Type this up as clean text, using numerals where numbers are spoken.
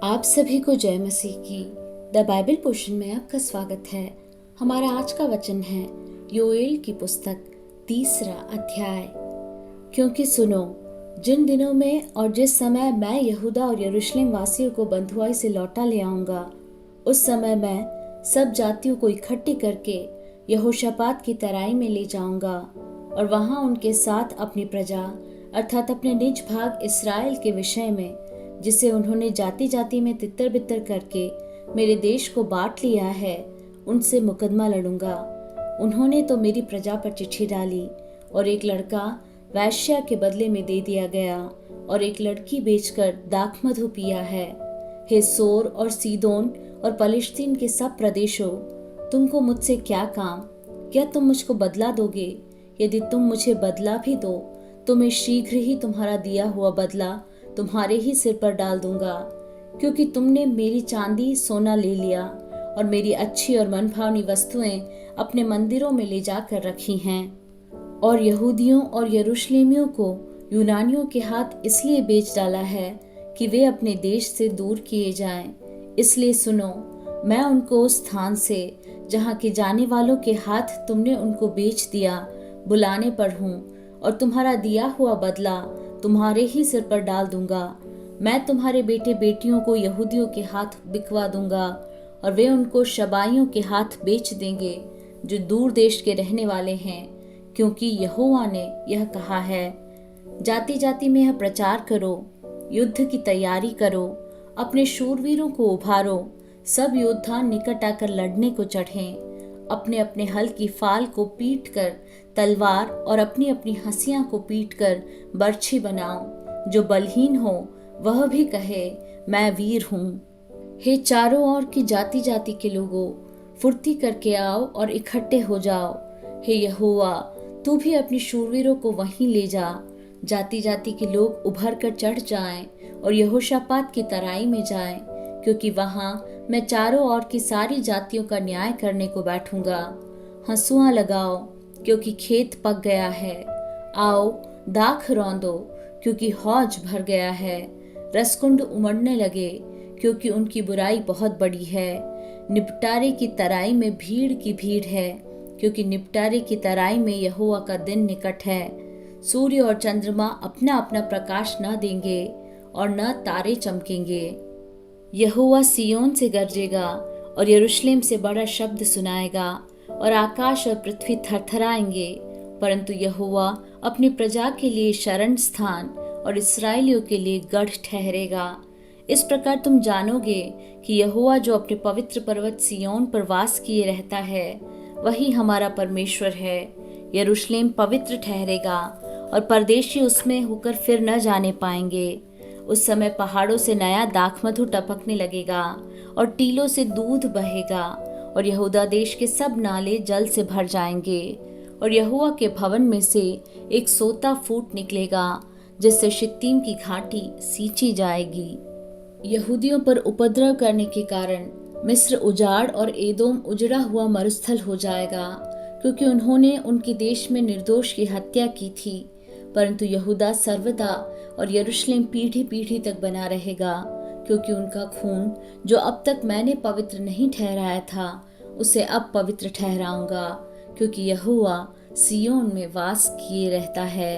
आप सभी को जय मसीह की। द बाइबल पोर्शन में आपका स्वागत है। हमारा आज का वचन है योएल की पुस्तक 3 अध्याय। क्योंकि सुनो, जिन दिनों में और जिस समय मैं यहूदा और यरूशलेम वासियों को बंधुआई से लौटा ले आऊंगा, उस समय मैं सब जातियों को इकट्ठी करके यहोशापात की तराई में ले जाऊंगा और वहां उनके साथ अपनी प्रजा अर्थात अपने निज भाग इस्राएल के विषय में, जिसे उन्होंने जाति जाति में तितर बितर करके मेरे देश को बांट लिया है, उनसे मुकदमा लड़ूंगा। उन्होंने तो मेरी प्रजा पर चिट्ठी डाली और एक लड़का वैश्या के बदले में दे दिया गया और एक लड़की बेचकर दाखमधु पिया है। हे सोर और सीदोन और पलिश्तीन के सब प्रदेशों, तुमको मुझसे क्या काम? क्या तुम मुझको बदला दोगे? यदि तुम मुझे बदला भी दो तो मैं शीघ्र ही तुम्हारा दिया हुआ बदला तुम्हारे ही सिर पर डाल दूंगा, क्योंकि तुमने मेरी चांदी सोना ले लिया और मेरी अच्छी और मनभावनी वस्तुएं अपने मंदिरों में ले जाकर रखी हैं। और यहूदियों और यरूशलेमियों को यूनानियों के हाथ इसलिए बेच डाला है कि वे अपने देश से दूर किए जाएं। इसलिए सुनो, मैं उनको उस स्थान से जहां के जाने वालों के हाथ तुमने उनको बेच दिया बुलाने पर हूँ, और तुम्हारा दिया हुआ बदला तुम्हारे ही सिर पर डाल दूंगा। मैं तुम्हारे बेटे बेटियों को यहूदियों के हाथ बिकवा दूंगा और वे उनको शबाइयों के हाथ बेच देंगे जो दूर देश के रहने वाले हैं, क्योंकि यहोवा ने यह कहा है। जाति जाति में यह प्रचार करो, युद्ध की तैयारी करो, अपने शूरवीरों को उभारो। सब योद्धा निकट आकर लड़ने को चढ़ें। अपने अपने हल की फाल को पीट कर तलवार और अपनी अपनी हंसियां को पीट कर बर्छी बनाओ। जो बलहीन हो वह भी कहे, मैं वीर हूँ। हे चारों ओर की जाति जाति के लोगों, फुर्ती करके आओ और इकट्ठे हो जाओ। हे यहोवा, तू भी अपनी शूरवीरों को वहीं ले जा। जाति जाति के लोग उभर कर चढ़ जाएं और यहोशापात की तराई में जाएं, क्योंकि वहां मैं चारों ओर की सारी जातियों का न्याय करने को बैठूंगा। हंसुआ लगाओ, क्योंकि खेत पक गया है। आओ, दाख रौंदो, क्योंकि हौज भर गया है। रसकुंड उमड़ने लगे, क्योंकि उनकी बुराई बहुत बड़ी है। निपटारे की तराई में भीड़ की भीड़ है, क्योंकि निपटारे की तराई में यहोवा का दिन निकट है। सूर्य और चंद्रमा अपना अपना प्रकाश न देंगे और न तारे चमकेंगे। यहोवा सियोन से गरजेगा और यरूशलेम से बड़ा शब्द सुनाएगा और आकाश और पृथ्वी थरथराएंगे, परंतु यहोवा अपनी प्रजा के लिए शरण स्थान और इस्राएलियों के लिए गढ़ ठहरेगा। इस प्रकार तुम जानोगे कि यहोवा जो अपने पवित्र पर्वत सियोन पर वास किए रहता है, वही हमारा परमेश्वर है। यरूशलेम पवित्र ठहरेगा और परदेशी उसमें होकर फिर न जाने पाएंगे। उस समय पहाड़ों से नया दाखमधु टपकने लगेगा और टीलों से दूध बहेगा और यहूदा देश के सब नाले जल से भर जाएंगे। और यहोवा के भवन में से एक सोता फूट निकलेगा, जिससे शित्तीम की घाटी सींची जाएगी। यहूदियों पर उपद्रव करने के कारण मिस्र उजाड़ और एदोम उजड़ा हुआ मरुस्थल हो जाएगा, क्योंकि उन्होंने उनके देश में निर्दोष की हत्या की थी। परंतु यहूदा सर्वदा और यरूशलेम पीढ़ी पीढ़ी तक बना रहेगा, क्योंकि उनका खून जो अब तक मैंने पवित्र नहीं ठहराया था, उसे अब पवित्र ठहराऊंगा, क्योंकि यहोवा सियोन में वास किए रहता है।